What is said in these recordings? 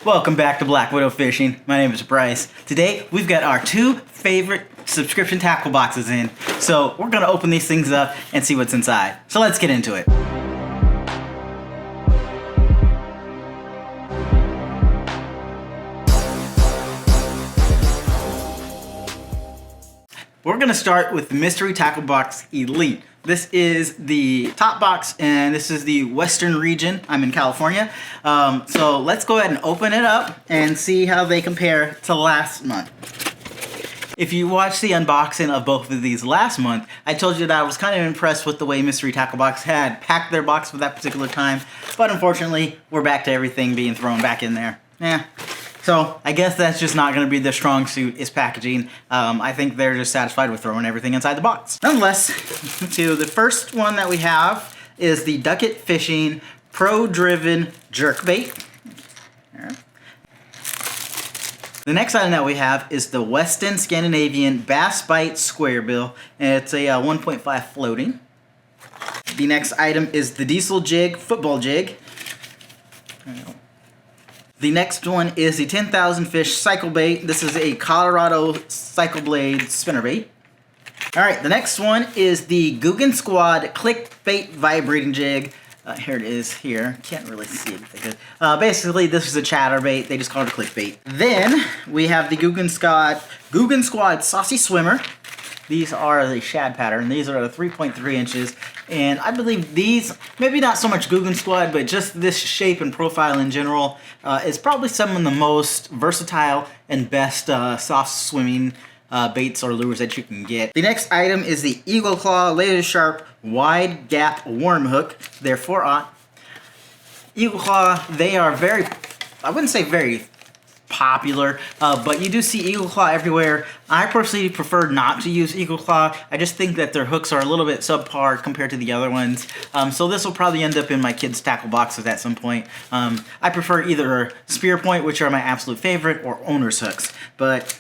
Welcome back to Black Widow Fishing. My name is Bryce. Today we've got our two favorite subscription tackle boxes in. So we're gonna open these things up and see what's inside. So let's get into it. We're gonna start with the Mystery Tackle Box Elite. This is the top box and this is the Western region. I'm in California. So let's go ahead and open it up and see how they compare to last month. If you watched the unboxing of both of these last month, I told you that I was kind of impressed with the way Mystery Tackle Box had packed their box for that particular time. But unfortunately, we're back to everything being thrown back in there. So I guess that's just not going to be their strong suit, is packaging. I think they're just satisfied with throwing everything inside the box. Nonetheless, the first one that we have is the Ducket Fishing Pro-Driven Jerkbait. The next item that we have is the Weston Scandinavian Bass Bite Square Bill, and it's a 1.5 floating. The next item is the Diesel Jig Football Jig. The next one is the 10,000 Fish Cycle Bait. This is a Colorado Cycle Blade spinnerbait. Alright, the next one is the Guggen Squad Clickbait Vibrating Jig. Here it is here. Can't really see it that good. Basically, this is a chatterbait. They just call it a clickbait. Then, we have the Guggen Squad Saucy Swimmer. These are the shad pattern. These are the 3.3 inches. And I believe these, maybe not so much Guggen Squad, but just this shape and profile in general, is probably some of the most versatile and best soft swimming baits or lures that you can get. The next item is the Eagle Claw Laser Sharp Wide Gap Worm Hook. They're 4/0. Eagle Claw, they are very, I wouldn't say very popular, but you do see Eagle Claw everywhere. I personally prefer not to use Eagle Claw. I just think that their hooks are a little bit subpar compared to the other ones. So this will probably end up in my kids' tackle boxes at some point. I prefer either Spear Point, which are my absolute favorite, or owner's hooks, but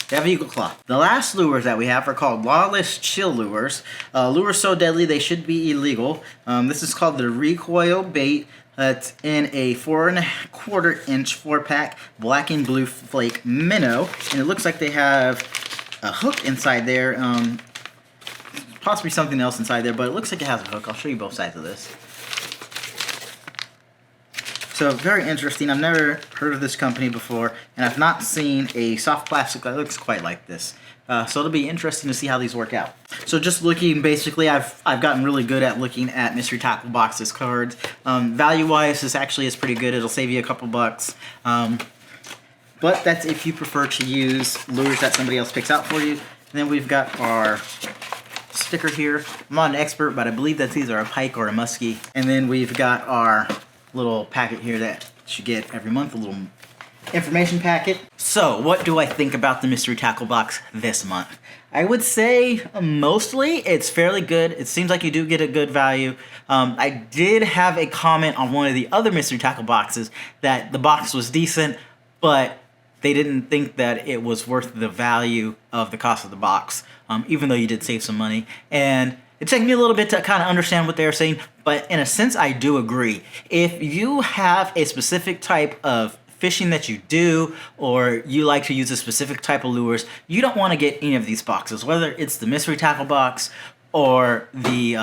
they have Eagle Claw. The last lures that we have are called Lawless Chill Lures. Lures so deadly they should be illegal. This is called the Recoil Bait. It's in a 4¼ inch 4-pack black and blue flake minnow, and it looks like they have a hook inside there, possibly something else inside there, but it looks like it has a hook. I'll show you both sides of this. So very interesting. I've never heard of this company before, and I've not seen a soft plastic that looks quite like this. So it'll be interesting to see how these work out. So just looking, basically, I've gotten really good at looking at Mystery Tackle Boxes cards. Value-wise, this actually is pretty good. It'll save you a couple bucks. But that's if you prefer to use lures that somebody else picks out for you. And then we've got our sticker here. I'm not an expert, but I believe that these are a pike or a muskie. And then we've got our little packet here that you get every month, a little information packet. So, what do I think about the Mystery Tackle Box this month? I would say mostly it's fairly good. It seems like you do get a good value. I did have a comment on one of the other Mystery Tackle Boxes that the box was decent, but they didn't think that it was worth the value of the cost of the box, even though you did save some money. And it took me a little bit to kind of understand what they were saying, but in a sense, I do agree. If you have a specific type of fishing that you do, or you like to use a specific type of lures, you don't want to get any of these boxes, whether it's the Mystery Tackle Box or the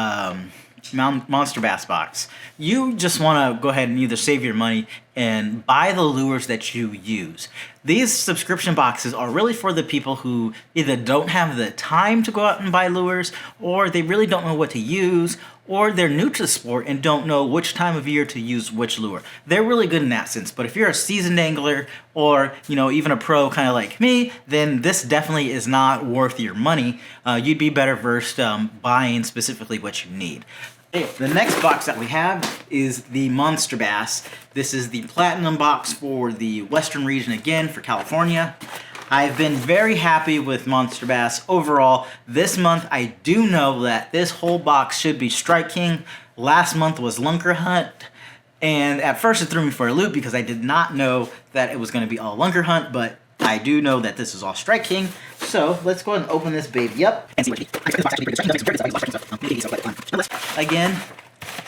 Monsterbass box. You just want to go ahead and either save your money and buy the lures that you use. These subscription boxes are really for the people who either don't have the time to go out and buy lures, or they really don't know what to use, or they're new to the sport and don't know which time of year to use which lure. They're really good in that sense, but if you're a seasoned angler or, you know, even a pro kind of like me, then this definitely is not worth your money. You'd be better versed buying specifically what you need. The next box that we have is the Monsterbass. This is the Platinum box for the Western region again, for California. I've been very happy with Monsterbass overall. This month, I do know that this whole box should be Strike King. Last month was Lunker Hunt. And at first it threw me for a loop because I did not know that it was going to be all Lunker Hunt, but I do know that this is all Strike King. So let's go ahead and open this baby up and see what it is. Again,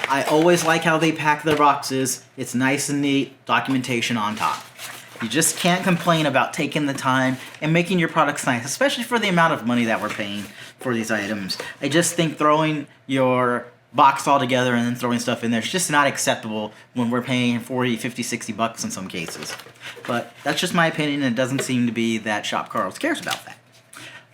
I always like how they pack their boxes. It's nice and neat, documentation on top. You just can't complain about taking the time and making your products nice, especially for the amount of money that we're paying for these items. I just think throwing your box all together and then throwing stuff in there is just not acceptable when we're paying 40, 50, 60 bucks in some cases. But that's just my opinion, and it doesn't seem to be that Shop Carls cares about that.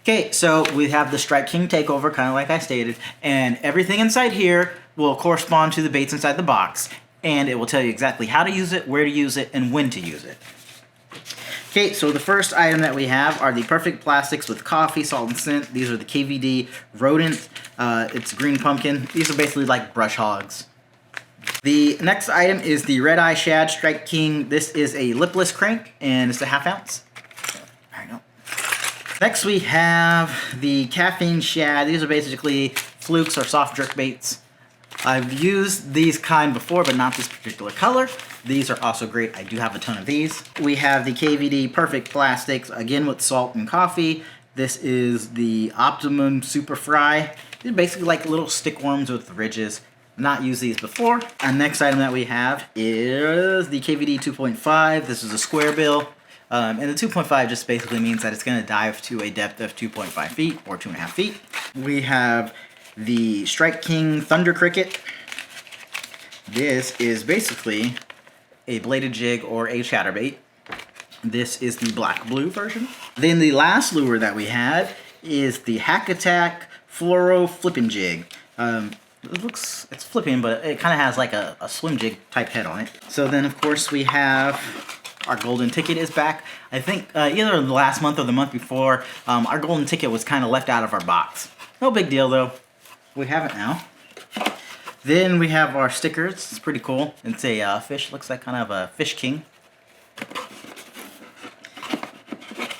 Okay, so we have the Strike King takeover, kind of like I stated, and everything inside here will correspond to the baits inside the box, and it will tell you exactly how to use it, where to use it, and when to use it. Okay, so the first item that we have are the Perfect Plastics with coffee, salt, and scent. These are the KVD rodent. It's green pumpkin. These are basically like brush hogs. The next item is the Red Eye Shad Strike King. This is a lipless crank, and it's a 1/2 ounce. There you go. Next we have the Caffeine Shad. These are basically flukes or soft jerk baits. I've used these kind before, but not this particular color. These are also great. I do have a ton of these. We have the KVD Perfect Plastics, again with salt and coffee. This is the Optimum Super Fry. These are basically like little stick worms with ridges. Not used these before. Our next item that we have is the KVD 2.5. This is a square bill. And the 2.5 just basically means that it's going to dive to a depth of 2.5 feet or 2.5 feet. We have the Strike King Thunder Cricket. This is basically a bladed jig or a chatterbait. This is the black-blue version. Then the last lure that we had is the Hack Attack Fluoro Flipping Jig. It's flipping, but it kind of has like a swim jig type head on it. So then, of course, we have our golden ticket is back. I think either the last month or the month before, our golden ticket was kind of left out of our box. No big deal, though. We have it now. Then we have our stickers. It's pretty cool. It's a fish. Looks like kind of a fish king.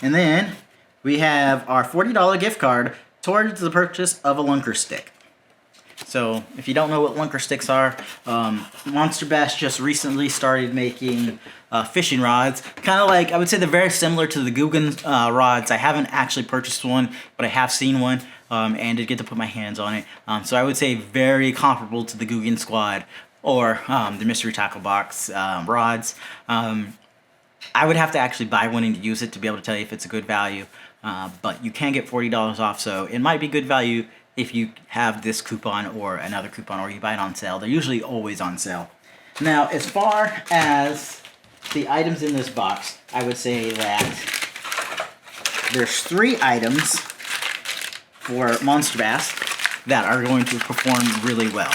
And then we have our $40 gift card towards the purchase of a lunker stick. So if you don't know what lunker sticks are, Monsterbass just recently started making fishing rods. Kind of like, I would say they're very similar to the Guggen rods. I haven't actually purchased one, but I have seen one and did get to put my hands on it. So I would say very comparable to the Guggen Squad or the Mystery Tackle Box rods. I would have to actually buy one and use it to be able to tell you if it's a good value. But you can get $40 off, so it might be good value if you have this coupon or another coupon, or you buy it on sale. They're usually always on sale. Now, as far as the items in this box, I would say that there's 3 items for Monsterbass that are going to perform really well.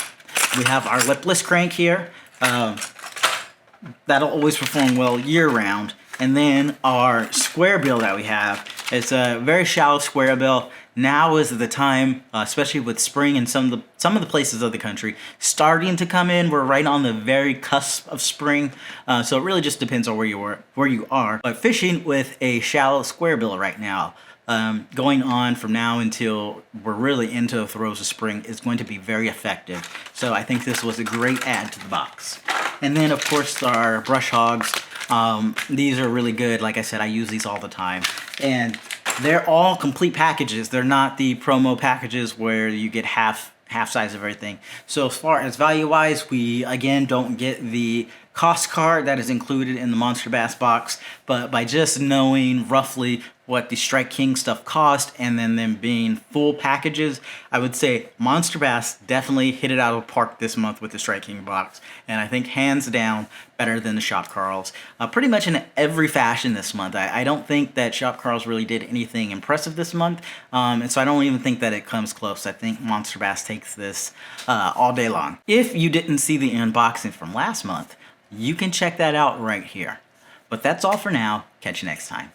We have our lipless crank here. That'll always perform well year-round. And then our square bill that we have, it's a very shallow square bill. Now is the time, especially with spring and some of the places of the country starting to come in. We're right on the very cusp of spring, so it really just depends on where you are. But fishing with a shallow square bill right now, going on from now until we're really into the throes of spring, is going to be very effective. So I think this was a great add to the box. And then of course our brush hogs. These are really good. Like I said, I use these all the time, and they're all complete packages. They're not the promo packages where you get half size of everything. So as far as value-wise, we again don't get the cost card that is included in the Monsterbass box, but by just knowing roughly what the Strike King stuff cost and then them being full packages, I would say Monsterbass definitely hit it out of the park this month with the Strike King box, and I think hands down better than the Shop Carls. Pretty much in every fashion this month. I don't think that Shop Carls really did anything impressive this month, and so I don't even think that it comes close. I think Monsterbass takes this all day long. If you didn't see the unboxing from last month, you can check that out right here. But that's all for now. Catch you next time.